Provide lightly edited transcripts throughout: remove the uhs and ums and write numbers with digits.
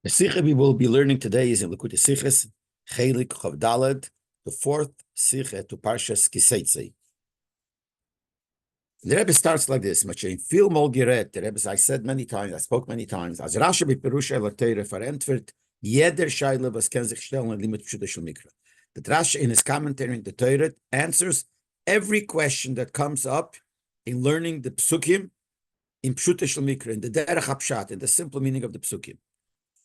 The Sikha we will be learning today is in Likutei Sichos, Chelik Chav Daled, the fourth Sikha to Parshas Seitsei. The Rebbe starts like this: "Machem fil mol geret." The Rebbe, I said many times, I spoke many times. As Rashi b'Perusha Latera verantwortet, jeder Shaila was ken sich stellen und limit Pshuta shel Mikra. The Rashi in his commentary in the Torah answers every question that comes up in learning the Psukim in Pshuta shel Mikra, in the Derech HaPshat, in the simple meaning of the Psukim.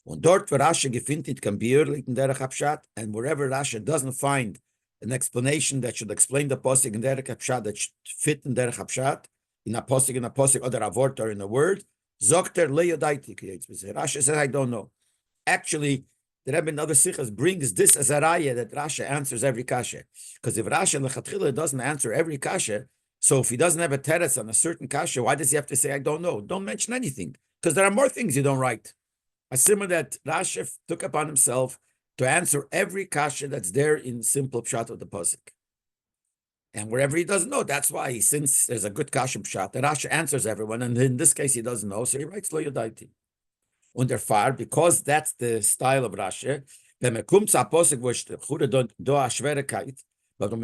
Und dort, where Rashi gefindet can be early in Derech HaPshat, and wherever Rashi doesn't find an explanation that should explain the posik in Derech HaPshat that should fit in Derech HaPshat, in a posik, or a word or in a word, Zokter leyodaiti creates. Rashi says, I don't know. Actually, the Rebbe in other sichas brings this as a raya that Rashi answers every kasha. Because if Rashi lechatchila doesn't answer every kasha, so if he doesn't have a teretz on a certain kasha, why does he have to say, I don't know? Don't mention anything. Because there are more things you don't write. A simmer that Rashi took upon himself to answer every kasha that's there in simple pshat of the pasuk. And wherever he doesn't know, that's why, since there's a good kasha pshat, the Rashi answers everyone, and in this case he doesn't know, so he writes lo yodaiti. Und therefore, because that's the style of Rashi,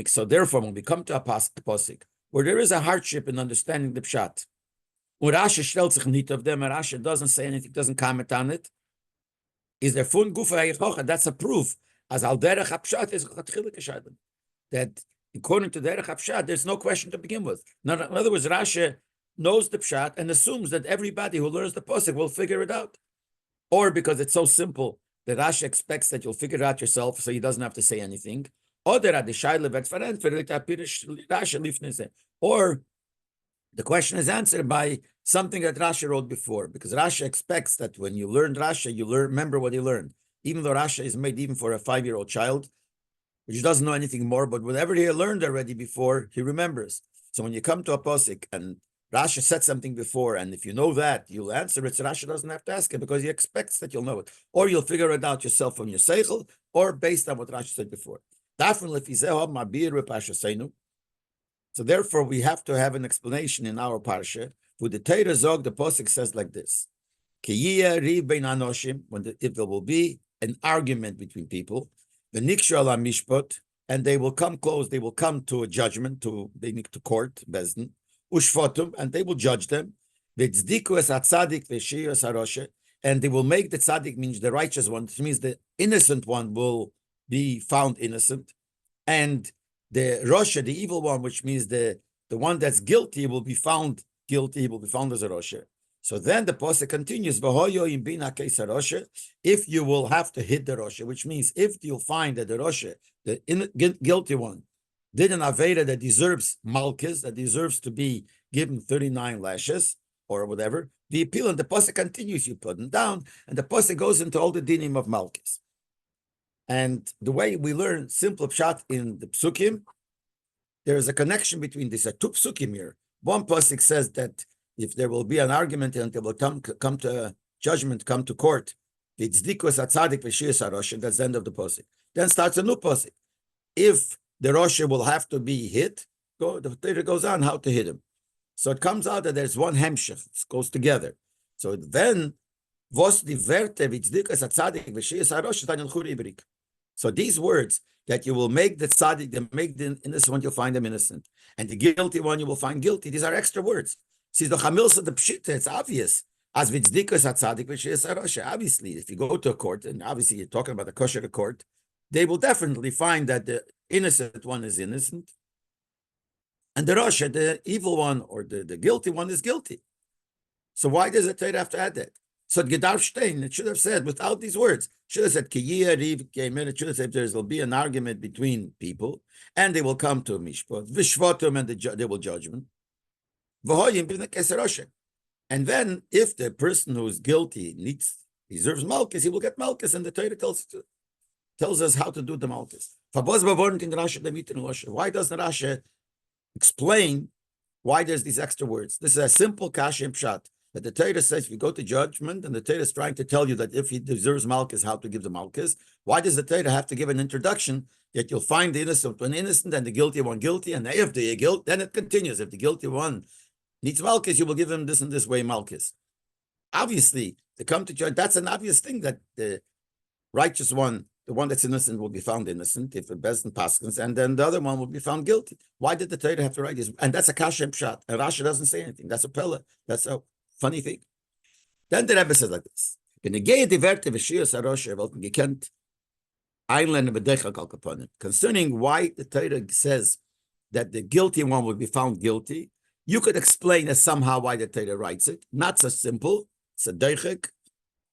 so therefore, when we come to a pasuk where there is a hardship in understanding the pshat, when Rashi stellt sich nicht of them, and Rashi doesn't say anything, doesn't comment on it, is there fun gufa. That's a proof as al derech hapshat is that according to derech hapshat, there's no question to begin with. In other words, Rashi knows the pshat and assumes that everybody who learns the pasuk will figure it out, or because it's so simple that Rashi expects that you'll figure it out yourself, so he doesn't have to say anything. Or the question is answered by something that Rashi wrote before, because Rashi expects that when you learn Rashi, you remember what you learned. Even though Rashi is made even for a 5-year-old child, which doesn't know anything more, but whatever he learned already before, he remembers. So when you come to a posik and Rashi said something before, and if you know that, you'll answer it, so Rashi doesn't have to ask it, because he expects that you'll know it. Or you'll figure it out yourself from your seichel, or based on what Rashi said before. So therefore, we have to have an explanation in our parsha. For the Torah Zog, the pasuk says like this: if there will be an argument between people, the nikshal mishpat, and they will come close, they will come to a judgment, to court, bezdin, ushvatum, and they will judge them. And they will make the tzaddik, means the righteous one, which means the innocent one will be found innocent, and the Rosha, the evil one, which means the one that's guilty, will be found guilty, will be found as a Rosha. So then the pasuk continues, if you will have to hit the Rosha, which means if you'll find that the Rosha, the guilty one, did an Aveda that deserves Malchus, that deserves to be given 39 lashes, or whatever, the appeal, and the pasuk continues, you put them down, and the pasuk goes into all the dinim of Malchus. And the way we learn simple pshat in the psukim, there is a connection between these. Two psukim here. One pasuk says that if there will be an argument and they will come to judgment, come to court, it's dikos atzadik v'shiyas harosha. That's the end of the pasuk. Then starts a new pasuk. If the rosha will have to be hit, the Torah goes on how to hit him. So it comes out that there's one hemshech. It goes together. So then, vos diverte v'tzdikas atzadik v'shiyas harosha dan yelchu ibrik. So these words that you will make the tzaddik, make the innocent one, you'll find them innocent, and the guilty one you will find guilty. These are extra words. See the chamilsa, the pshita, it's obvious. As v'tzdikas atzadik v'shiyas harosha. Obviously, if you go to a court, and obviously you're talking about a kosher court, they will definitely find that the innocent one is innocent, and the rosha, the evil one or the guilty one, is guilty. So why does the Torah have to add that? So Gedarf Stein, it should have said without these words. Should have said Kiyah Riv Keimer. It should have said there will be an argument between people, and they will come to a mishpat. Vishvatum, and they will judgment. And then, if the person who is guilty deserves malchus, he will get malchus, and the Torah tells us how to do the malchus. Why doesn't Rashi explain why there's these extra words? This is a simple kasha and pshat. That the Torah says if you go to judgment, and the Torah is trying to tell you that if he deserves malchus, how to give the malchus. Why does the Torah have to give an introduction that you'll find the innocent one innocent and the guilty one guilty, and if the guilt, then it continues. If the guilty one needs malchus, you will give him this and this way malchus. Obviously, to come to judge. That's an obvious thing that the righteous one, the one that's innocent, will be found innocent if the Bezdin paskins, and then the other one will be found guilty. Why did the Torah have to write this? And that's a kashem pshat. And Rashi doesn't say anything. That's a pella. That's a funny thing. Then the Rebbe says like this: concerning why the Torah says that the guilty one will be found guilty, you could explain as somehow why the Torah writes it. Not so simple. It's a deichik,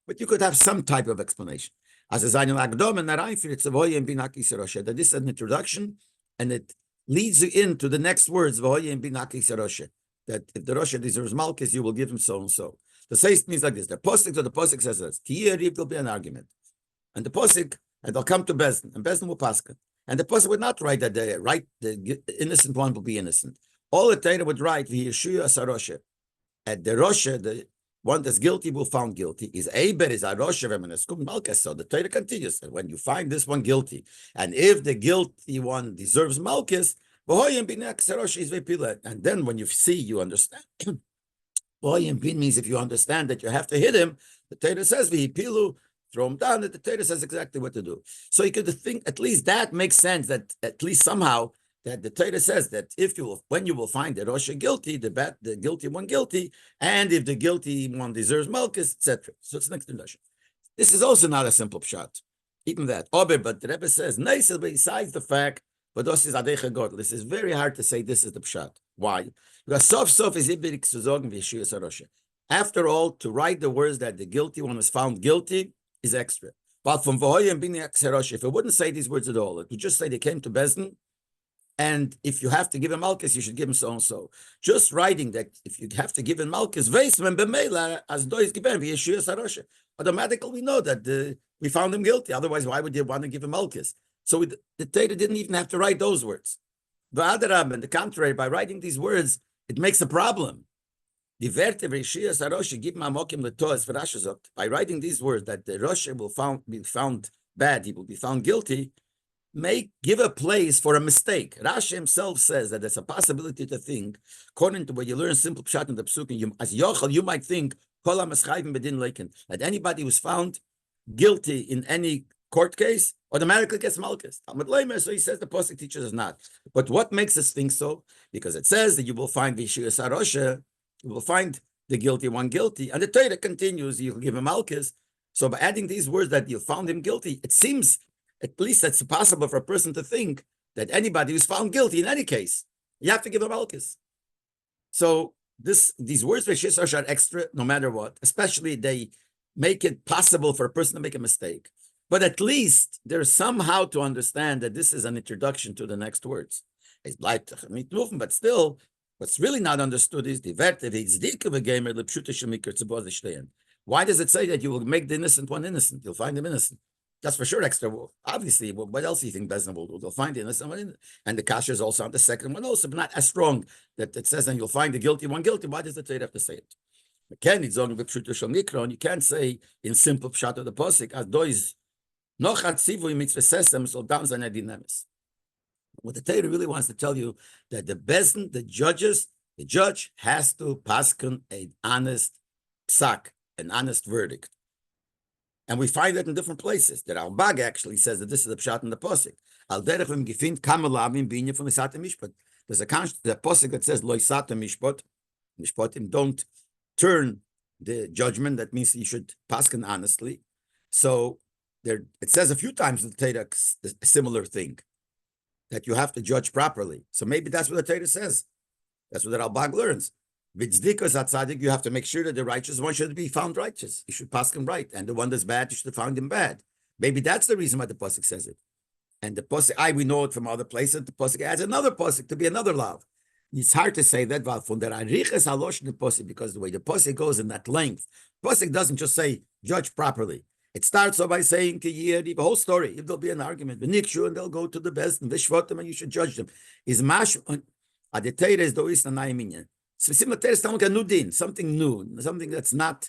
but you could have some type of explanation. As a zayin lagdom and narayfir, it's a voyim binakis roshe. That this is an introduction, and it leads you into the next words voyim binakis roshe. That if the roshe deserves malchus, you will give him so and so. The seist means like this: the posik says this. Tiyeriv will be an argument, and the posik, and they'll come to Bezdin, and Bezdin will paska, and the posik would not write that the innocent one will be innocent. All the Torah would write v'yeshuya saroshe, and the roshe, the one that's guilty will found guilty. Is Eber is a roshe v'meneskum malchus. So the Torah continues, and when you find this one guilty, and if the guilty one deserves malchus, and then when you see, you understand. Means if you understand that you have to hit him, the Torah says v'hipilu, throw him down. That the Torah says exactly what to do. So you could think at least that makes sense. That at least somehow that the Torah says that when you will find the Rosh guilty, the guilty one guilty, and if the guilty one deserves malchus, etc. So it's next introduction. This is also not a simple pshat, even that. But the Rebbe says, besides the fact, but this is very hard to say this is the pshat. Why? Because after all, to write the words that the guilty one was found guilty is extra. But from if it wouldn't say these words at all, it would just say they came to Bezdin, and if you have to give him malchus, you should give him so and so. Just writing that if you have to give him malchus, automatically we know that we found him guilty. Otherwise, why would you want to give him malchus? So the Torah didn't even have to write those words. On the contrary, by writing these words, it makes a problem. By writing these words that the Rosh will be found bad, he will be found guilty, give a place for a mistake. Rashi himself says that there's a possibility to think, according to what you learn simple pshat in the psukim, as yochel, you might think that anybody who's found guilty in any court case automatically gets malchus. So he says the pasuk teaches us not. But what makes us think so? Because it says that you will find v'shiyas harosha, you will find the guilty one guilty, and the Torah continues, you will give him malchus. So by adding these words that you found him guilty, it seems at least that's possible for a person to think that anybody who's found guilty in any case, you have to give him malchus. So these words v'shiyas harosha are extra no matter what, especially they make it possible for a person to make a mistake. But at least there's somehow to understand that this is an introduction to the next words. But still, what's really not understood is why does it say that you will make the innocent one innocent? You'll find him innocent. That's for sure extra. Obviously, what else do you think Bezdin will do? They'll find the innocent one, and the kasha is also on the second one also, but not as strong that it says, and you'll find the guilty one guilty. Why does the Torah have to say it? You can't say in simple pshat of the pasuk as dois. What the Torah really wants to tell you that the Bezdin, the judge has to paskin an honest psak, an honest verdict. And we find that in different places. The Rabbi actually says that this is the pshat in the pasuk. There's a pasuk that says lo isata mishpat. Mishpatim don't turn the judgment. That means you should paskin honestly. So it says a few times in the Torah a similar thing, that you have to judge properly. So maybe that's what the Torah says. That's what the Rabbi learns. You have to make sure that the righteous one should be found righteous. You should pass him right. And the one that's bad, you should find him bad. Maybe that's the reason why the pasuk says it. And the pasuk, we know it from other places. The pasuk adds another pasuk to be another law. It's hard to say that because the way the pasuk goes in that length, pasuk doesn't just say judge properly. It starts off by saying the whole story. If there'll be an argument, and they'll go to the best and and you should judge them. Is mash the Torah is dois na something new, something that's not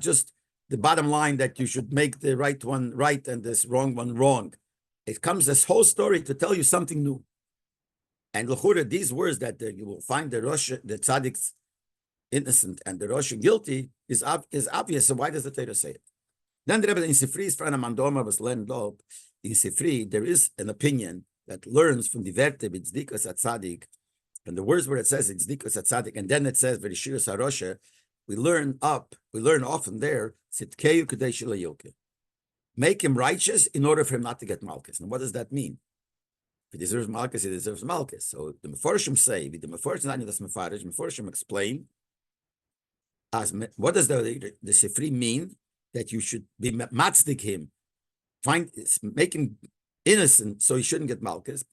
just the bottom line that you should make the right one right and this wrong one wrong. It comes this whole story to tell you something new. And l'chura, these words that you will find the Rosh, the tzaddiks innocent and the Rosh guilty is obvious. So why does the Torah say it? Then the Rebbe in Sifri's friend Amandoma was learned up. In Sifri, there is an opinion that learns from the Verte B'tzdikas Atzadik, and the words where it says Tzdikas Atzadik, and then it says V'rishirus Harosha. We learn often there, Sitkeu Kadesh Yoke. Make him righteous in order for him not to get Malchus. And what does that mean? If he deserves Malchus, he deserves Malchus. So the Meforshim say, the Meforshim explain, what does the Sifri mean? That you should be matzdik him, make him innocent so he shouldn't get Malchus.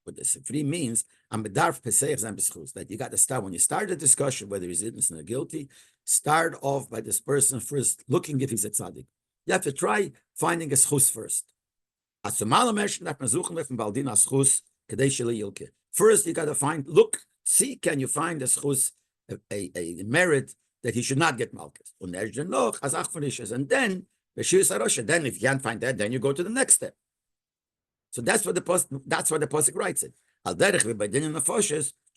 What the Sifri means, that you got to start, when you start a discussion, whether he's innocent or guilty, start off by this person first looking if he's a tzaddik. You have to try finding a schus first. First, you got to see, can you find a schus, a merit that he should not get Malchus. And then, if you can't find that, then you go to the next step. So that's what the Pasuk writes it.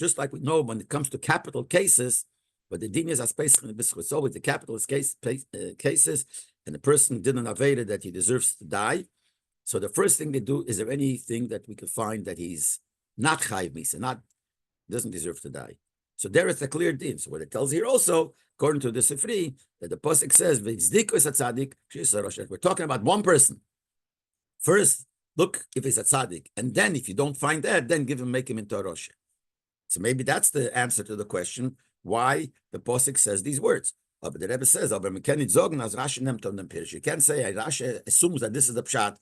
Just like we know when it comes to capital cases, but the din is it's always the capital cases, and the person didn't aveda that he deserves to die. So the first thing they do, is there anything that we could find that he's not chayv misa, doesn't deserve to die? So there is a clear din. So what it tells here also, according to the Sifri, that the Pasuk says, we're talking about one person. First, look if he's a tzaddik, and then if you don't find that, then make him into a Rosh. So maybe that's the answer to the question, why the Pasuk says these words. But the Rebbe says, you can't say, Rashi assumes that this is the pshat.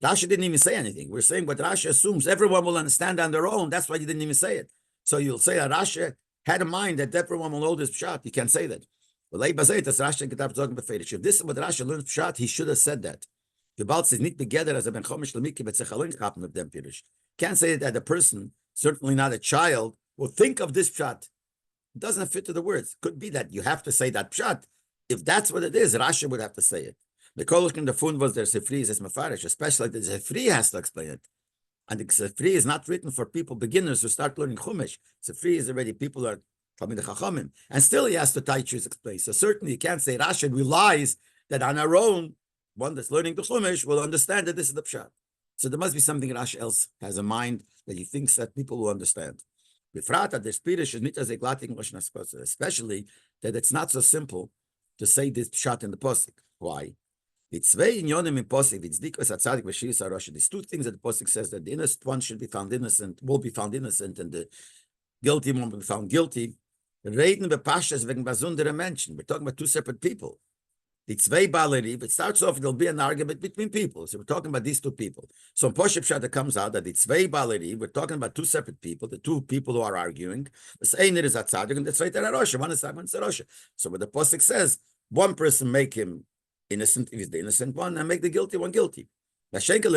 Rashi didn't even say anything. We're saying what Rashi assumes, everyone will understand on their own. That's why he didn't even say it. So you'll say that Rashi had in mind that everyone will know this pshat. You can't say that. Leib, if this is what Rashi learns pshat, he should have said that. Can't say that a person, certainly not a child, will think of this pshat. It doesn't fit to the words. Could be that you have to say that pshat. If that's what it is, Rashi would have to say it. The Kolach in the fund was their Sifri is Mefarish, especially the Sifri has to explain it. And the Sifri is not written for people, beginners who start learning Chumash. Sifri is already people who are coming to Chachamim. And still he has to Taichus explain. So certainly you can't say Rashi relies that on our own, one that's learning the Chumash will understand that this is the pshat. So there must be something Rashi else has in mind that he thinks that people will understand. Especially that it's not so simple to say this pshat in the Pasuk. Why? It's very in Yonim in Pasuk. It's dikus atzadik v'shiyus harosh. These two things that the Pasuk says, that the innocent one should be found innocent, will be found innocent, and the guilty one will be found guilty. Reden bepashas wegen besondere Menschen. We're talking about two separate people. The zwei Baleriv, it starts off, there'll be an argument between people. So we're talking about these two people. So in Poshup Pshat, it comes out that the zwei Baleriv, we're talking about two separate people, the two people who are arguing. The einer is a tzaddik, and the zweiter a Rosh. One is tzaddik, one is a Rosh. So what the Pasuk says, one person make him innocent if he's the innocent one, and make the guilty one guilty. Now, according to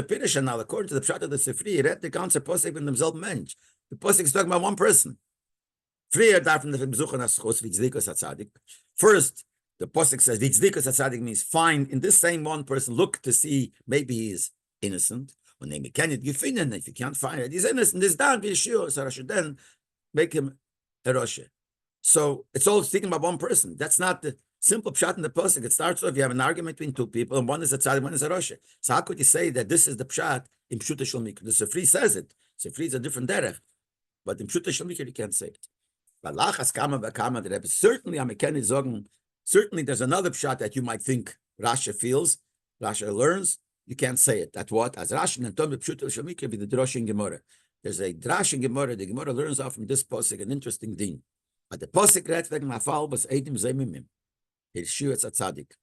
the Pshat of the Sifri, read the concept Pasuk in themselves mensch. The Pasuk is talking about one person. First, the Pasuk says, Vitzdikus Atzadik means find in this same one person, look to see maybe he is innocent. When they can it, if you can't find it, he's innocent, he's down, be sure, so I should then make him a Rosh. So it's all speaking about one person. That's not the simple pshat in the Pasuk. It starts off, you have an argument between two people, and one is a tzaddik, one is a Rosh. So how could you say that this is the pshat in Pshuta Shel Mikra? The Sifri says it. Sifri is a different derech, but in Pshuta Shel Mikra you can't say it. Certainly, there's another pshat that you might think Rashi feels, Rashi learns. You can't say it. That what? As Rashi and Tom Pshuta Shel Mikra be the Drosh in Gemara. There's a Drash in Gemara. The Gemara learns off from this Pasuk an interesting thing. But the Pasuk redt wegen Mafal was Eidim Zemimim. Hirshiu Atzadik.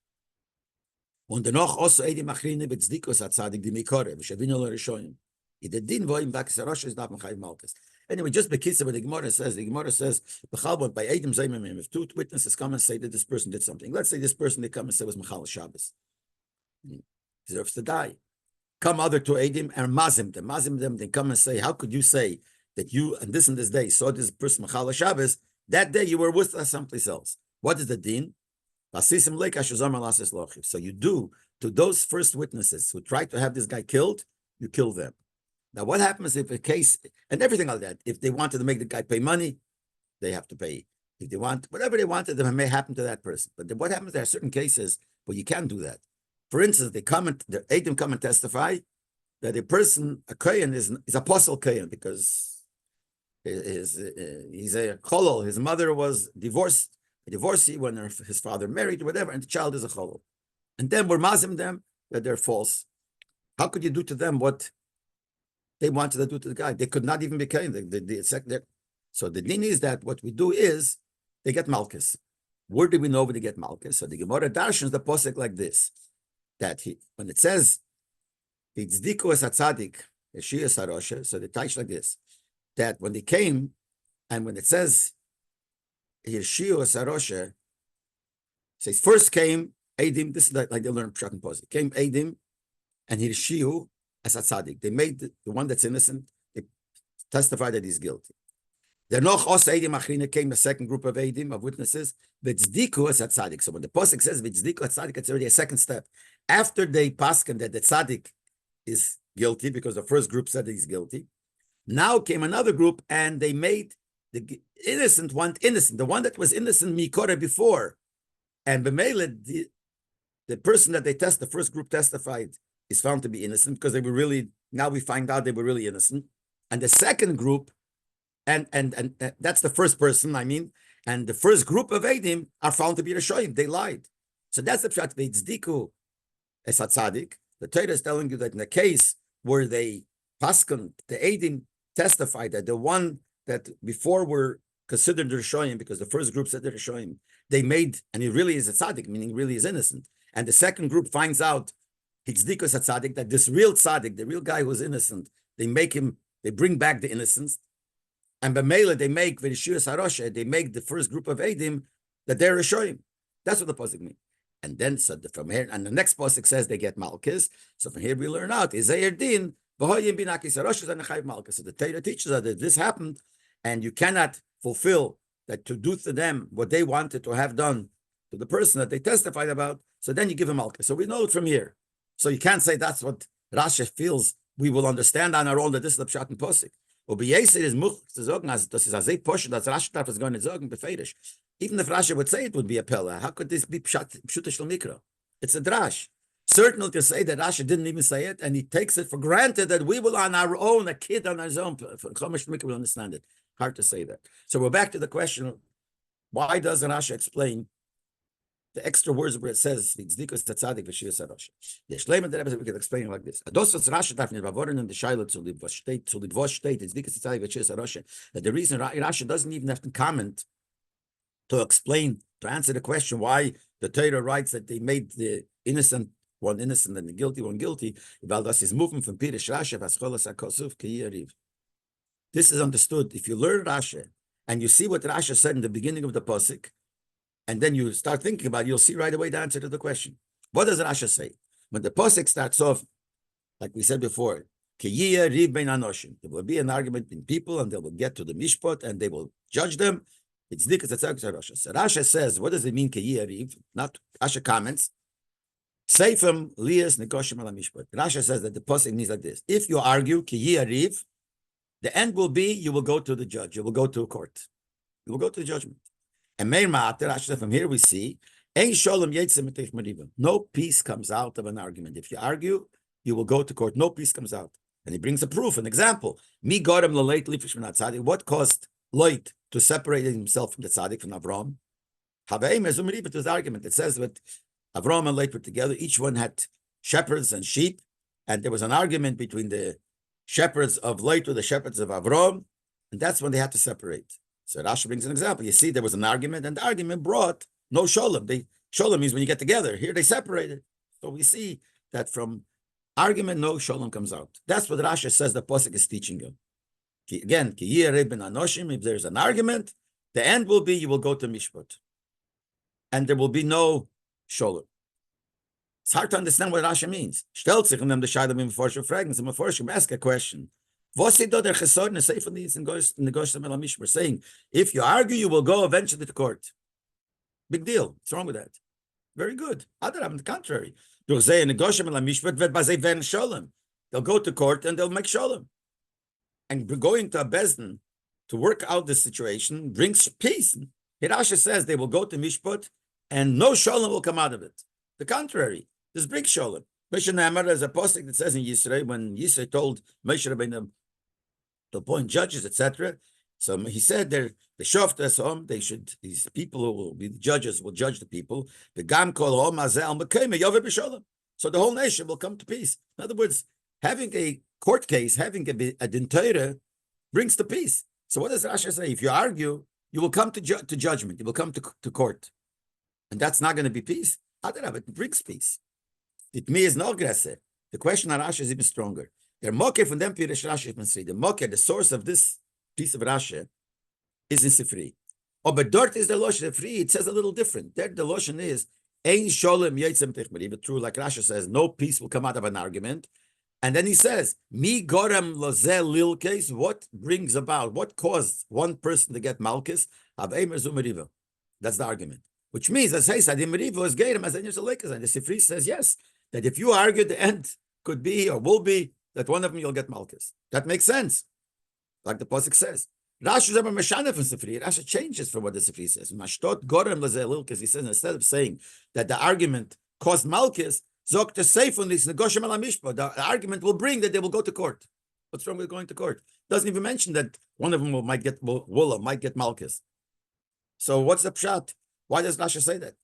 Und dennoch also Eidim Achrine Betzdikus Atzadik di Mikore. V'shavinu lo Rishonim. The din voim back Rosh is not Mechayv Malchus. Anyway, just bekitzer what the Gemara says. The Gemara says, "B'chalbon by Eidim Zemimim." If two witnesses come and say that this person did something, let's say this person they come and say was Mechal Shabbos, he deserves to die. Come other two Eidim and mazim them. They come and say, "How could you say that you and this day saw this person Mechal Shabbos? That day you were with us someplace else." What is the din? So you do to those first witnesses who tried to have this guy killed, you kill them. Now, what happens if a case, and everything like that, if they wanted to make the guy pay money, they have to pay. If they want, whatever they wanted, it may happen to that person. But what happens, there are certain cases where you can't do that. For instance, the Eidim come and testify that a person, a Kohen, is apostle Kohen because he's a cholol. His mother was a divorcee when his father married, whatever, and the child is a cholol. And then we're mazim them that they're false. How could you do to them what they wanted to do to the guy? They could not even be Kohen. So the din is that what we do is they get malchus. Where do we know when they get malchus? So the Gemara darshans the posek like this, that when it says Tzdiku es hatzadik, Yeshia sarosha, so the taish like this, that when they came, and when it says Yeshia sarosha, says first came Eidim, this is like they learn Pshat and Posek. Came Eidim and Hirshiu as hatzadik. They made the one that's innocent, they testified that he's guilty. There noch os Eidim achrina came a second group of Eidim, of witnesses, V'tzdiku es hatzadik. So when the Posek says V'tzdiku es hatzadik, it's already a second step. After they pasken that the tzaddik is guilty because the first group said that he's guilty. Now came another group and they made the innocent one innocent, the one that was innocent mikore before. And b'meiled, the person that the first group testified is found to be innocent because they were really, now we find out they were really innocent. And the second group, and that's the first person, I mean, and the first group of Eidim are found to be Rishoyim. They lied. So that's the pshat. V'tzdiku es hatzadik. The Torah is telling you that in the case where they paskin, the Eidim testified that the one that before were considered Rishoyim, because the first group said they're Rishoyim, they made, and he really is a tzaddik, meaning really is innocent. And the second group finds out Tzdiku es hatzadik, that this real tzaddik, the real guy who's innocent, they bring back the innocence. And b'meila they make v'rishiyus harosha, they make the first group of Eidim that they're Rishoyim. That's what the pasuk means. And then so from here, and the next pasuk says they get malchus. So from here we learn out Izayer din v'hoyim binakis harosha and chayiv malchus. So the Torah teaches us that this happened, and you cannot fulfill that to do to them what they wanted to have done to the person that they testified about. So then you give him malchus. So we know it from here. So you can't say that's what Rashi feels. We will understand on our own that this is the pshat and pasuk. Obiyesir is much to sagen, as das ist a sehr portion, that Rashi darf es gar nicht sagen, befeirisch. Even if Rashi would say it would be a pella, how could this be pshat shel mikra? It's a drash. Certainly to say that Rashi didn't even say it, and he takes it for granted that we will on our own, a kid on his own, Chumash mikra will understand it. Hard to say that. So we're back to the question, why does Rashi explain the extra words where it says Tzdikus tzaddik v'shiyus harosha? The Shleiman the Rebbe, we can explain it like this. Adosas Rashi darf nicht bewohren in the Shaila zu Lidvosh State, Tzdikus tzaddik v'shiyus harosha. That the reason Rashi doesn't even have to comment to explain, to answer the question why the Torah writes that they made the innocent one innocent and the guilty one guilty. This is movement from Pirish Rashi v'ascholas hakosuf k'yariv. This is understood. If you learn Rashi and you see what Rashi said in the beginning of the pasuk, and then you start thinking about it, you'll see right away the answer to the question. What does Rashi say? When the pasuk starts off, like we said before, there will be an argument in people, and they will get to the mishpat, and they will judge them. It's dikas tzaddik Rashi. So Rashi says, what does it mean? Not Rashi comments. Seifim lias negoshim ala mishpat. Rashi says that the pasuk means like this: if you argue the end will be you will go to the judge. You will go to a court. You will go to the judgment. And from here we see, no peace comes out of an argument. If you argue, you will go to court. No peace comes out. And he brings a proof, an example. What caused Leib to separate himself from the tzaddik, from Avram? It was argument. It says that Avram and Leib were together. Each one had shepherds and sheep. And there was an argument between the shepherds of Leib to the shepherds of Avram. And that's when they had to separate. So Rashi brings an example. You see, there was an argument, and the argument brought no sholem. Sholem means when you get together. Here they separated. So we see that from argument, no sholem comes out. That's what Rashi says the pasuk is teaching you. Again, if there's an argument, the end will be you will go to mishpat, and there will be no sholem. It's hard to understand what Rashi means. Stellt sich the Scheidem im Forscher fragen, some Forscher ask a question. Saying, if you argue, you will go eventually to court. Big deal. What's wrong with that? Very good. On the contrary. They'll go to court and they'll make sholem. And going to a bezdin to work out the situation brings peace. Rashi says they will go to Mishpat and no Shalom will come out of it. The contrary, there's big Shalom. There's a posting that says in Yisrael, when Yisrael told Moshe Rabbeinu to appoint judges, etc. So he said the Shoftas home, these people who will be the judges will judge the people. The Gam Kol Hom Azel Mekayim Yoveh B'Shalom. So the whole nation will come to peace. In other words, having a court case, having a Din brings to peace. So what does Rashi say? If you argue, you will come to judgment. You will come to court. And that's not going to be peace. It brings peace. It me is no aggressor. The question on Rashi is even stronger. The mocker from them Pirish Rashi, the mocker, the source of this piece of Rashi is in Sifri. Oh, but dort is the Loshen free. It says a little different. There the Loshen is Ein Sholem Yitzem Tichmeri. But true, like Rashi says, no peace will come out of an argument. And then he says, Mi Gorem Lozel Lil case, what brings about, what caused one person to get Malchus? That's the argument. Which means, as I said, the Meriva is Gerem as Enyus Alekas. And the Sifri says, yes, that if you argue, the end could be or will be that one of them you'll get Malchus. That makes sense. Like the Pasuk says. Rashi is a Meshana from Sifri. Rashi changes from what the Sifri says. Mashtot Gorem Lozel Lil case. He says, instead of saying that the argument caused Malchus, Zok to say from this negotiation the argument will bring that they will go to court. What's wrong with going to court? Doesn't even mention that one of them might get Malchus. So what's the pshat? Why does Rashi say that?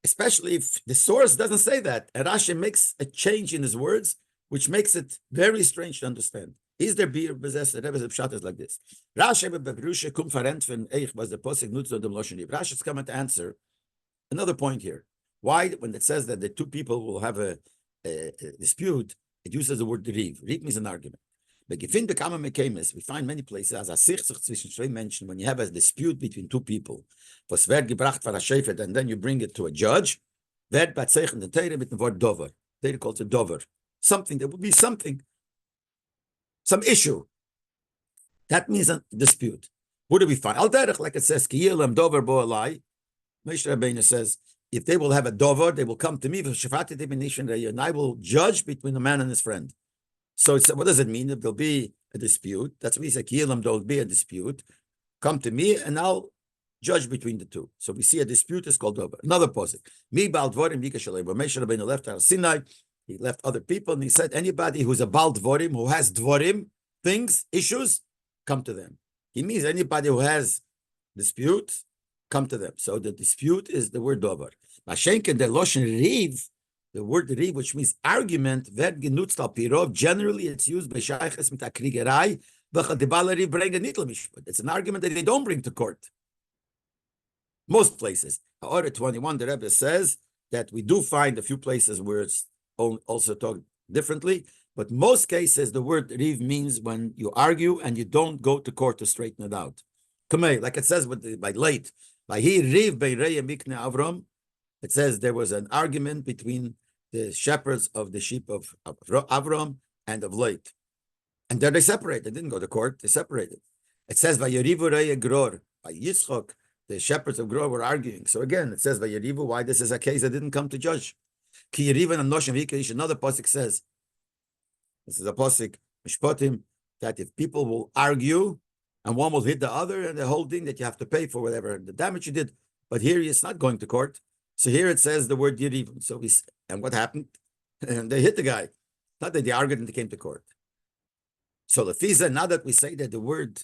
Especially if the source doesn't say that, and Rashi makes a change in his words, which makes it very strange to understand. Is there beer possessed? The Rebbe's pshat is like this. Rashi kum farent eich was the posik nutzo dem loshen. Rashi is coming to answer another point here. Why, when it says that the two people will have a dispute, it uses the word riv. Riv means an argument. But we find many places as a zwischen mentioned when you have a dispute between two people, and then you bring it to a judge. Werd batzeichen the Torah mit dem Wort dover. Torah calls it dover. Something that would be something, some issue. That means a dispute. What do we find? Al derech, like it says, ki yilam dover bo alai. Moshe Rabbeinu says, if they will have a dover, they will come to me, and I will judge between a man and his friend. So what does it mean? If there'll be a dispute, that's what he said, there'll be a dispute, come to me and I'll judge between the two. So we see a dispute is called dover. Another posik. Mi bal dvorim vika shalei. When Moshe Rabbeinu left Har Sinai, he left other people and he said, anybody who's a bal dvorim, who has dvorim, things, issues, come to them. He means anybody who has dispute, come to them. So the dispute is the word dover. Mashenken the loshen riv, the word riv, which means argument, werd genutzt al pirov. Generally, it's used by shayches mit akrigerai. It's an argument that they don't bring to court. Most places. Order 21, the Rebbe says that we do find a few places where it's also talked differently, but most cases the word riv means when you argue and you don't go to court to straighten it out. Like it says by late. By he riv bei Rei Mikne Avram. It says there was an argument between the shepherds of the sheep of Avram and of Leib. And then they separated. They didn't go to court. They separated. It says by Yerivu Rei Gror. By Yitzchok, the shepherds of Gror were arguing. So again, it says by Yerivu, why this is a case that didn't come to judge. Ki Yerivu and Noshem Vikesh. Another pasuk says, this is a pasuk, Mishpatim, that if people will argue and one will hit the other, and the whole thing that you have to pay for whatever the damage you did. But here it's not going to court. So here it says the word Yeriv. So and what happened? And they hit the guy. Not that they argued and they came to court. So the Fiza, now that we say that the word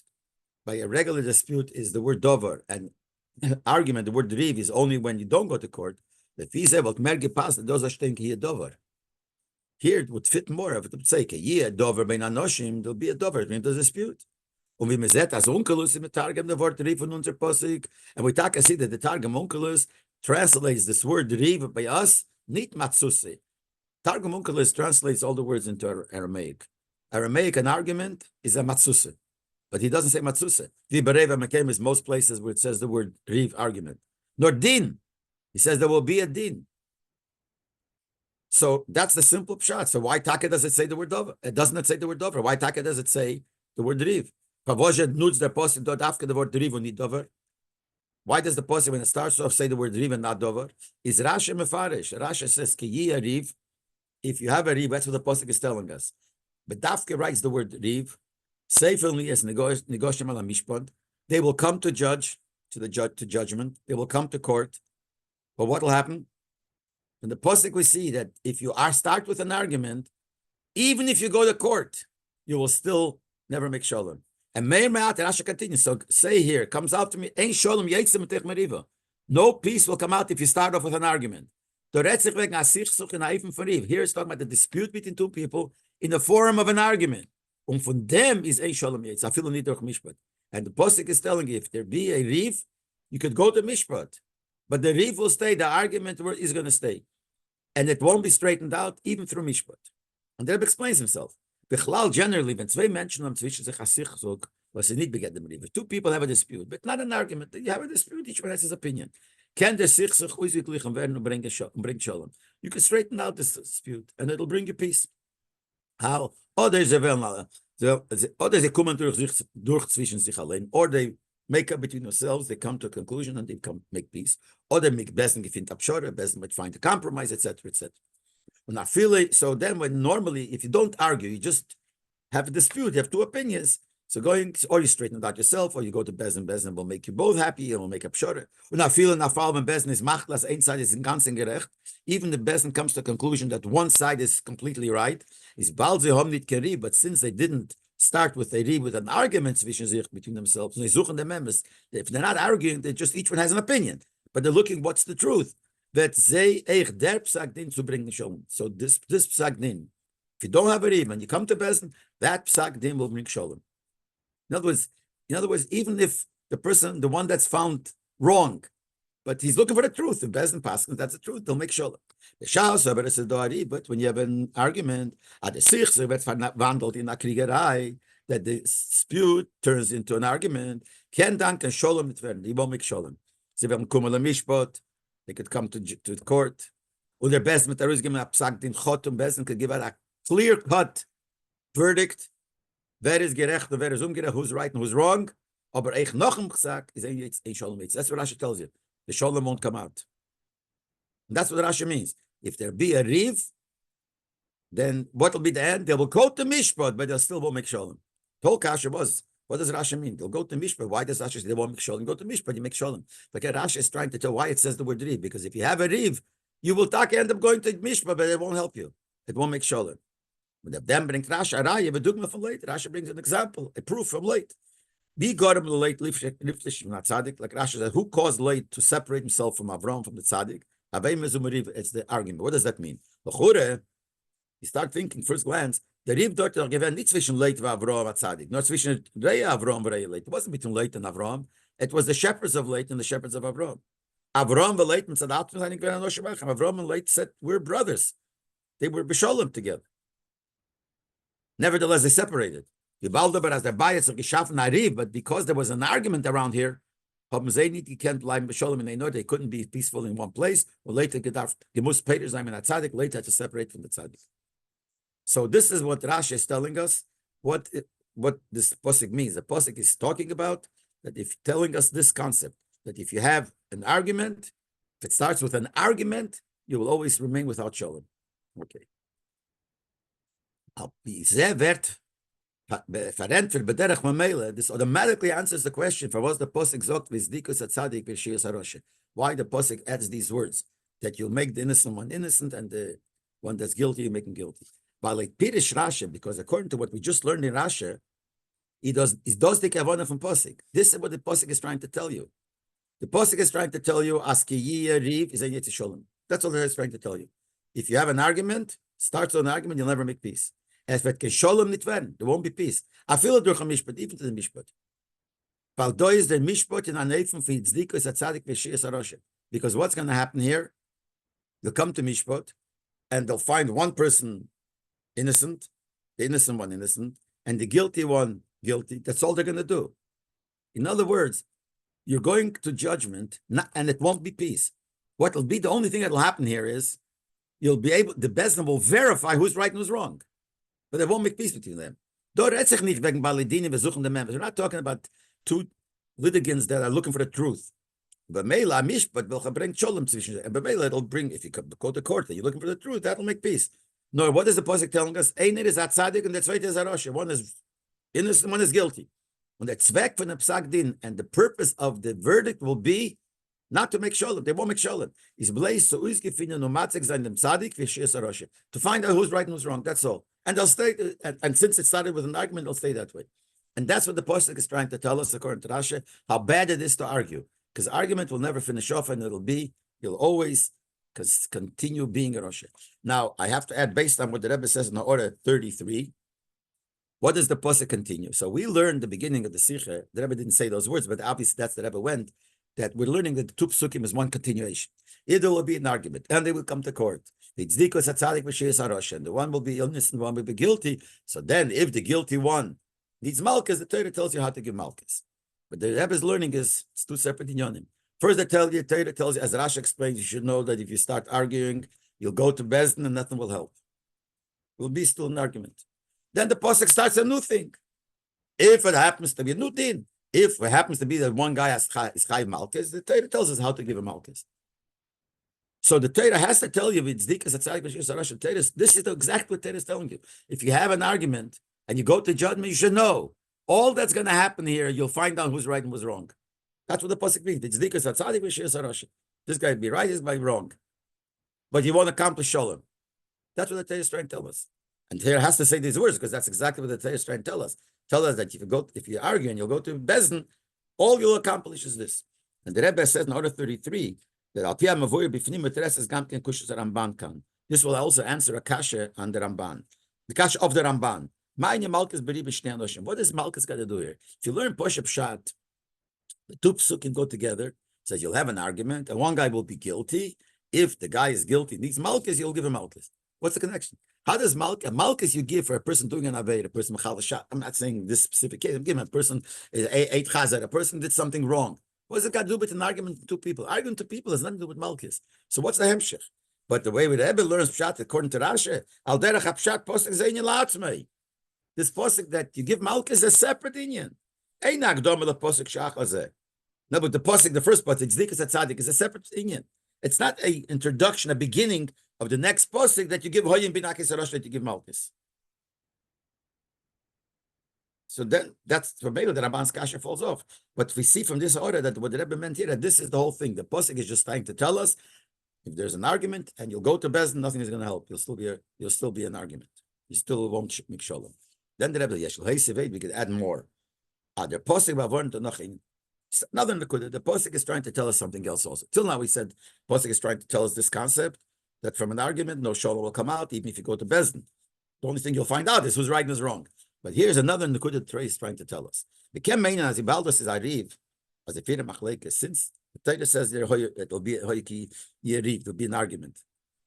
by a regular dispute is the word dover, and argument, the word riv is only when you don't go to court, the Fiza will merge past those are here dover. Here it would fit more if it would say, dover bein anoshim, there'll be a dover, when there's a dispute. Und wie man sieht, als Onkelus im Targum, the word riv von unser Posik, and we talk, I see that the Targum Onkelus translates this word riv by us, nit matsusi. Targum Onkelos translates all the words into Aramaic. Aramaic, an argument, is a matsusi. But he doesn't say matsusi. The Bereva Mekem is most places where it says the word riv, argument. Nor din. He says there will be a din. So that's the simple pshat. So why taka does it say the word dover? It doesn't say the word dover. Why taka does it say the word riv? Pavozhet nuts the posit dot after the word riv and not dover. Why does the posit when it starts off say the word riv and not dover? Is Rashi mefarish? Rashi says ki riv. If you have a riv, that's what the posit is telling us. But Dafke writes the word riv. Seifel as negotiam ala mishpad. They will come to judge. to the judgment. They will come to court. But what will happen? In the pasuk we see that if you start with an argument, even if you go to court, you will still never make shalom. And Meir Me'at, Rashi continues. So say here, comes out to me, Ein shalom yeitzim tech meriva. No peace will come out if you start off with an argument. Here it's talking about the dispute between two people in the form of an argument. And von dem is Ein shalom yetz. Afilu nit durch mishpat. And the pasuk is telling you, if there be a riv, you could go to mishpat. But the riv will stay, the argument is going to stay. And it won't be straightened out even through mishpat. And the Rebbe explains himself. Bichlal, generally, when zwei Menschen haben zwischen sich Asichzug, was sie nicht beget dem riv. Two people have a dispute, but not an argument. You have a dispute, each one has his opinion. Can der Sichzug ausgeglichen werden und bring shalom? You can straighten out this dispute, and it'll bring you peace. How? Oder sie kommen durch zwischen sich allein, or they make up between themselves, they come to a conclusion and they make peace. Or they make Bezen gefind abschore, Bezen might find a compromise, etc., etc. And I feel it, so then when normally, if you don't argue, you just have a dispute, you have two opinions. So or you straighten it out yourself, or you go to Bezen will make you both happy, and will make up sure. And I feel when Bezen is machtlas, ein Side is in ganzen gerecht, even the Bezen comes to the conclusion that one side is completely right, is bald sie haben nicht gerieb, but since they didn't start with a with an argument between themselves, and they suchen the members, if they're not arguing, they just each one has an opinion, but they're looking what's the truth. That they der psak din zu bringen shalom. So this psak din, if you don't have it even, you come to Bezen, that psak din will bring shalom. In other words, even if the one that's found wrong, but he's looking for the truth, the Bezen Paskin, that's the truth, they'll make shalom. But when you have an argument, that the dispute turns into an argument, he won't make shalom. They could come to the court. Or their Bezen Bezen could give out a clear-cut verdict. Wer is gerecht und wer is ungerecht, who's right and who's wrong. Aber ich noch im Psak is ein shalom yetz. That's what Rashi tells you. The shalom won't come out. And that's what Rashi means. If there be a riv, then what will be the end? They will go to mishpat, but they still won't make shalom. Tol kasha was, what does Rashi mean? They'll go to mishpat. Why does Rashi say they won't make shalom? Go to mishpat, you make shalom. But Rashi is trying to tell why it says the word riv. Because if you have a riv, you will end up going to mishpat, but it won't help you. It won't make shalom. But then brings Rashi a raya, a dogma from late. Rashi brings an example, a proof from late. Be got him the late liftish from tzaddik, like Rashi said, who caused late to separate himself from Avram from the tzaddik? It's the argument. What does that mean? You start thinking, first glance, the riv dort given nicht zwischen late and Avram and tzaddik, not zwischen Reya Avram and Reya late. It wasn't between late and Avram. It was the shepherds of late and the shepherds of Avram. Avram and late said, Avram and late said, we're brothers. They were b'shalom together. Nevertheless, they separated. But because there was an argument around here, they know they couldn't be peaceful in one place. Or later, later had to separate from the tzaddik. So this is what Rashi is telling us. What this pasuk means. The pasuk is talking about that if telling us this concept that if you have an argument, if it starts with an argument, you will always remain without shalom. Okay. This automatically answers the question for what the pasuk sagt, why the pasuk adds these words that you'll make the innocent one innocent and the one that's guilty you make him guilty. But like Pirish Rashi, because according to what we just learned in Rashi, he does the kavanah from pasuk. This is what the pasuk is trying to tell you. The pasuk is trying to tell you askiya riv is a yetzi shalom. That's all it's trying to tell you. If you have an argument, starts with an argument, you'll never make peace. As wird gesholem nit werden, there won't be peace. I feel it durch a mishpat, even to the mishpat. Weil da is the mishpat in aneifen für tzedika is a tzaddik v'shiyas haroshe. Because what's going to happen here? They'll come to mishpat, and they'll find one person innocent, the innocent one innocent, and the guilty one guilty. That's all they're going to do. In other words, you're going to judgment, and it won't be peace. What will be the only thing that will happen here is you'll be able, the Bezdin will verify who's right and who's wrong. But they won't make peace between them. We're not talking about two litigants that are looking for the truth. But it'll bring, if you go to court, you're looking for the truth, that'll make peace. No, what is the pasuk telling us? Einer is tzaddik and the zweite is haroshe. One is innocent, one is guilty. Und der Zweck von dem Psagdin and the purpose of the verdict will be not to make shalom. They won't make shalom. Is blaze so usgefinden no matzig sein dem Tzadik wie Shis Aroshe. To find out who's right and who's wrong. That's all. And they'll stay. And since it started with an argument, they'll stay that way. And that's what the Pasuk is trying to tell us, according to Rashi, how bad it is to argue. Because argument will never finish off, and you'll always continue being a Rosh. Now, I have to add, based on what the Rebbe says in the order 33, what does the Pasuk continue? So we learned the beginning of the Sikha. The Rebbe didn't say those words, but obviously that's the Rebbe went, that we're learning that the two psukim is one continuation. Either will be an argument, and they will come to court. And the one will be innocent, and one will be guilty. So then, if the guilty one needs malchus, the Torah tells you how to give malchus. But the Rebbe's learning is it's two separate inyanim. First, the Torah tells you, as Rashi explains, you should know that if you start arguing, you'll go to Bezdin and nothing will help. It will be still an argument. Then the Pasuk starts a new thing. If it happens to be a new din, if it happens to be that one guy is Chayiv Malchus, the Torah tells us how to give a Malchus. So the Torah has to tell you, this is exactly what Torah is telling you. If you have an argument and you go to judgment, you should know all that's going to happen here. You'll find out who's right and who's wrong. That's what the pasuk means. This guy be right, this guy be wrong, but you won't accomplish shalom. That's what the Torah is trying to tell us. And the Torah has to say these words because that's exactly what the Torah is trying to tell us. Tell us that if you argue and you'll go to Bezdin, all you'll accomplish is this. And the Rebbe says in order 33 that this will also answer a kasha on the Ramban, the kasha of the Ramban. What does Malchus got to do here? If you learn Poshup Pshat, the two psukim go together. It says you'll have an argument, and one guy will be guilty. If the guy is guilty, needs Malchus, you'll give him Malchus. What's the connection? How does Malchus you give for a person doing an aved, a person mechavashat? I'm not saying this specific case. I'm giving a person eight chazar. A person did something wrong. What does it got to do with an argument to two people? Arguing to people has nothing to do with Malchus. So what's the hemshech? But the way the Rebbe learns Pshat, according to Rashi, al derech hapshat posek zeini la'atzmei. This posek that you give Malchus is a separate inyan. Ein agdom the posek shach hazeh. No, but the posek, the first posek, tzdikas atzadik, is a separate inyan. It's not an introduction, a beginning of the next posek that you give hoyim binakis arosh that you give Malchus. So then that's for maybe the Ramban's kasha falls off. But we see from this order that what the Rebbe meant here, that this is the whole thing. The posek is just trying to tell us if there's an argument and you'll go to Bezdin, nothing is going to help. You'll still be an argument. You still won't make shalom. Then the Rebbe we could add more. The posek bavon to nothing. Another nekuda. The posek is trying to tell us something else also. Till now we said posek is trying to tell us this concept that from an argument no shalom will come out even if you go to Bezdin. The only thing you'll find out is who's right and who's wrong. But here's another nekuda the Torah is trying to tell us. The kem meina as ibaldos is ariv as a fira machlekes. Since the Torah says there it'll be hoyki yeriv, there'll be an argument.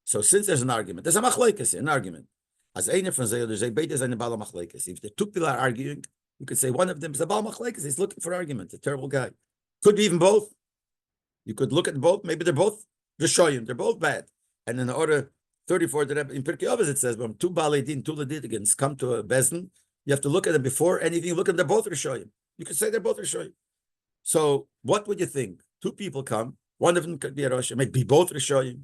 So since there's an argument, there's a machlekes, an argument. As eine from Zayah, there's a beitas and a bala machlekes. If the two people are arguing, you could say one of them is a bala machlekes. He's looking for argument. A terrible guy. Could be even both. You could look at both. Maybe they're both rishoyim. They're both bad. And in order 34, the Rebbe, in Pirkei Avos it says when two balei din, two litigants come to a bezdin, you have to look at them before anything. You look at them, they're both rishoyim. You could say they're both rishoyim. So what would you think? Two people come. One of them could be a rosh. Maybe both rishoyim.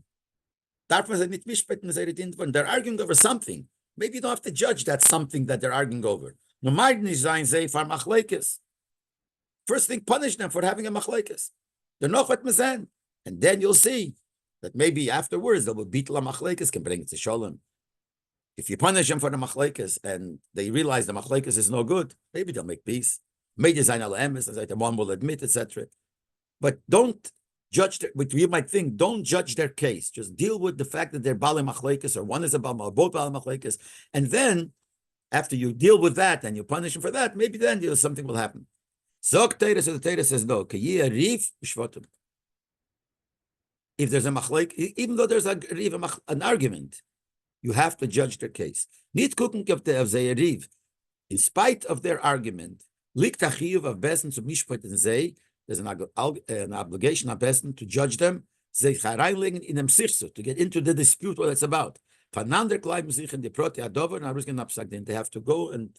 They're arguing over something. Maybe you don't have to judge that something that they're arguing over. First thing, punish them for having a machlekes. They're nochet mezen. And then you'll see that maybe afterwards they will beat la machlekes, can bring it to shalom. If you punish them for the machlekes and they realize the machlekes is no good, maybe they'll make peace. Maybe the one will admit, etc. But don't judge what you might think. Don't judge their case. Just deal with the fact that they're bali machlekes or one is a bali or both bali machlekes, and then after you deal with that and you punish them for that, maybe then something will happen. So the Torah says no. If there's a machlek, even though there's an argument, you have to judge their case. In spite of their argument, liegt achiyuv of besten zu mishpat and zeh. There's an obligation of besten to judge them. Ze hereinlegen in dem sichsu, to get into the dispute what it's about. Vanander kleiben sich in die prote adover and Arusgen absagden. They have to go and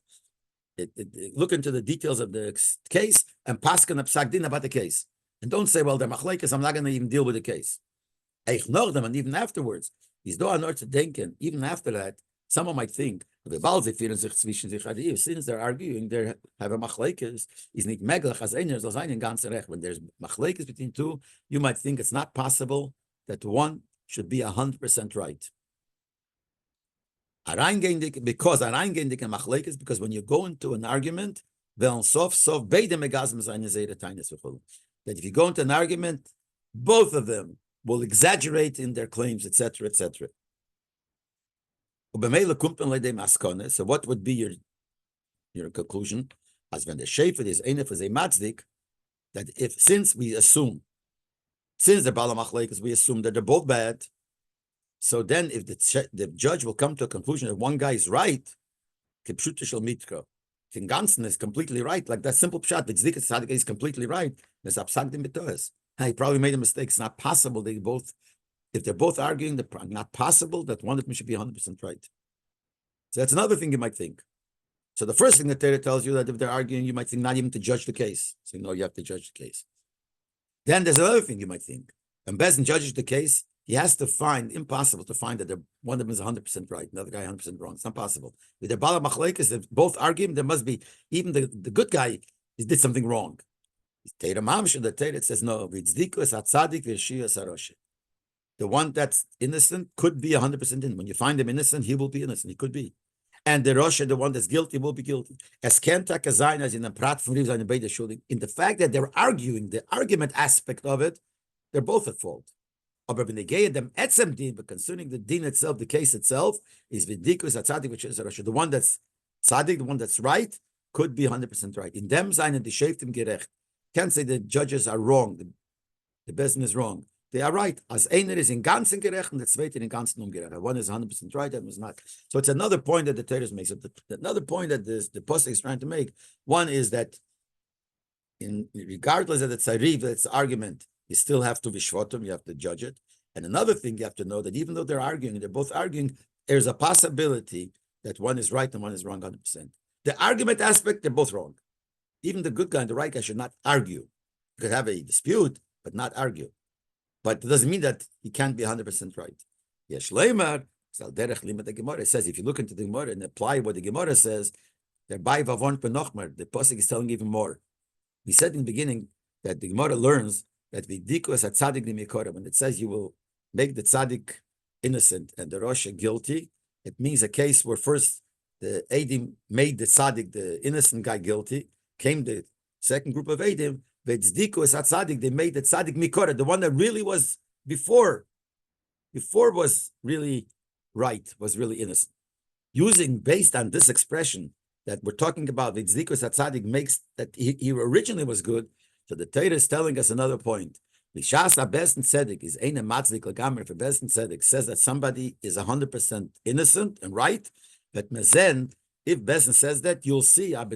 look into the details of the case and pasken absagdin about the case. And don't say, well, they're machlekes, I'm not going to even deal with the case. Eich noch them, and even afterwards, he's do anor to denken, even after that, Someone might think, since they're arguing, they have a machlekes, is nicht möglich, als einer soll sein in ganzer Recht. When there's machlekes between two, you might think it's not possible that one should be 100% right. Because machlekes, because when you go into an argument, that if you go into an argument, both of them will exaggerate in their claims, etc., etc. So what would be your conclusion? As when the shefer is enef as a matzdik, that since the bala machlekes, we assume that they're both bad. So then, if the judge will come to a conclusion that one guy is right, the Ganzen is completely right, like that simple pshat, Tzedek Tzaddik is completely right. There's absagdim b'toes. He probably made a mistake. It's not possible if they're both arguing, not possible that one of them should be 100% right. So that's another thing you might think. So the first thing that Torah tells you that if they're arguing, you might think not even to judge the case. So no, you have to judge the case. Then there's another thing you might think. When Bezdin judges the case, he has to impossible to find that one of them is 100% right, another guy 100% wrong. It's not possible. With the bala machlekes, they're both arguing, there must be, even the good guy, he did something wrong. The Torah says, no, the one that's innocent could be 100% innocent. When you find him innocent, he will be innocent. He could be. And the Rosh, the one that's guilty, will be guilty. As Kentak as in the Prat from in the fact that they're arguing, the argument aspect of it, they're both at fault. But concerning the din itself, the case itself, is vidikus atzadik, which is the one that's tzaddik, the one that's right, could be 100% right. In them sein and the sheftim gerecht. Can't say the judges are wrong. The Bezdin is wrong. They are right. As einer is in ganzen gerecht, and the zweite in ganzen ungerecht. One is 100% right, that was not. So it's another point that the Torah makes. Another point that the Pasuk is trying to make. One is that, regardless of the tzariv, its argument, you still have to vishvotum, you have to judge it. And another thing you have to know that even though they're both arguing, there's a possibility that one is right and one is wrong 100%. The argument aspect, they're both wrong. Even the good guy and the right guy should not argue. You could have a dispute, but not argue. But it doesn't mean that he can't be 100% right. Yesh leimar, it says, if you look into the Gemara and apply what the Gemara says, the Pasuk is telling even more. We said in the beginning that the Gemara learns that vidikus at tzaddik dimikora, when it says you will make the tzaddik innocent and the Rosh guilty, it means a case where first the Eidim made the tzaddik, the innocent guy, guilty, came the second group of Eidim, v'tzdikus at tzaddik, they made the tzaddik mikora, the one that really was before was really right, was really innocent. Based on this expression that we're talking about, v'tzdikus at tzaddik makes that he originally was good. So the Torah is telling us another point. Bishas Bezdin Tzedek is eine matzdik legamer. For Bezdin Tzedek says that somebody is 100% innocent and right. But mezen, if Bezdin says that, you'll see that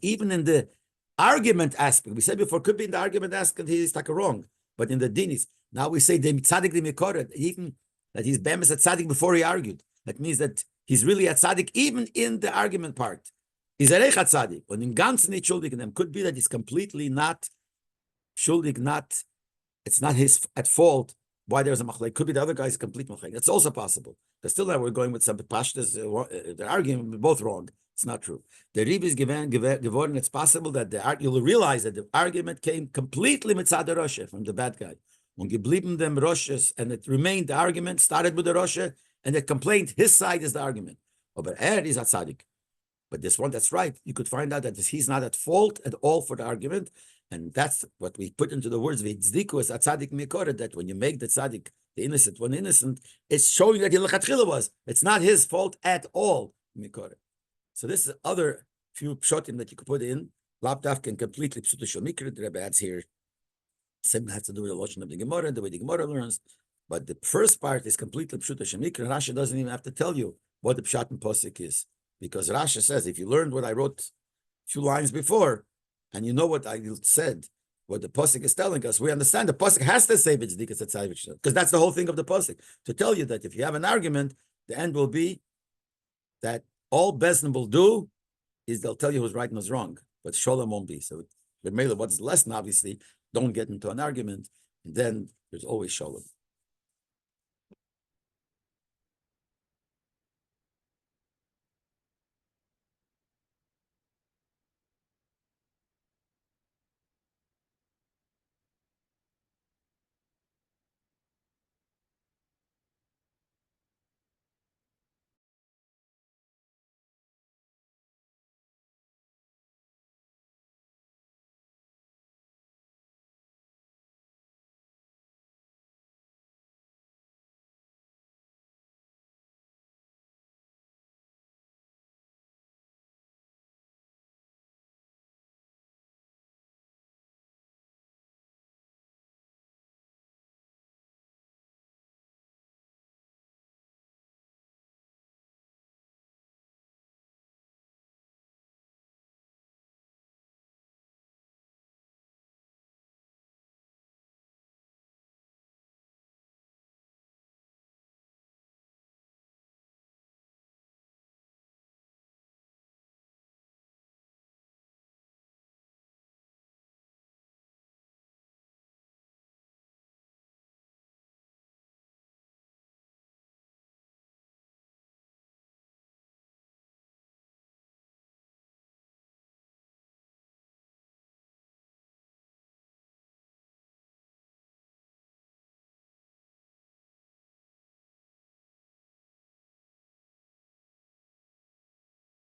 even in the argument aspect, we said before, could be in the argument aspect he's like wrong, but in the dinis, now we say the tzaddik dimikoret, even that he's bemis at tzaddik before he argued. That means that he's really at tzaddik even in the argument part. He's a recha tzaddik, and in ganzen nicht schuldig in them. Could be that he's completely not schuldig, it's not his at fault. Why there's a machlek? Could be the other guy's complete machlek. That's also possible. But still, now we're going with some pashtas. They're arguing both wrong. It's not true. The Rib is given. It's possible that you'll realize that the argument came completely mitzad Rosh from the bad guy. When geblieben them Roshes, and it remained, the argument started with the Rosh, and the complaint, his side is the argument. But is at tzaddik. But this one, that's right. You could find out that he's not at fault at all for the argument. And that's what we put into the words, that when you make the tzaddik, the innocent one innocent, it's showing that he lechatchila was. It's not his fault at all. So this is other few pshotim that you could put in. Lapdaf can completely pshuta mikra. The Rabbi adds here. Same has to do with the lotion of the Gemara, the way the Gemara learns. But the first part is completely pshuta shemikra. Rashi doesn't even have to tell you what the pshat and posik is. Because Rashi says, if you learned what I wrote a few lines before, and you know what I said, what the Pasuk is telling us, we understand the Pasuk has to say V'tzdikas Atzai, because that's the whole thing of the Pasuk, to tell you that if you have an argument, the end will be that all Bezdin will do is they'll tell you who's right and who's wrong, but Sholem won't be. So the Mela, what's the lesson, obviously, don't get into an argument, and then there's always Sholem.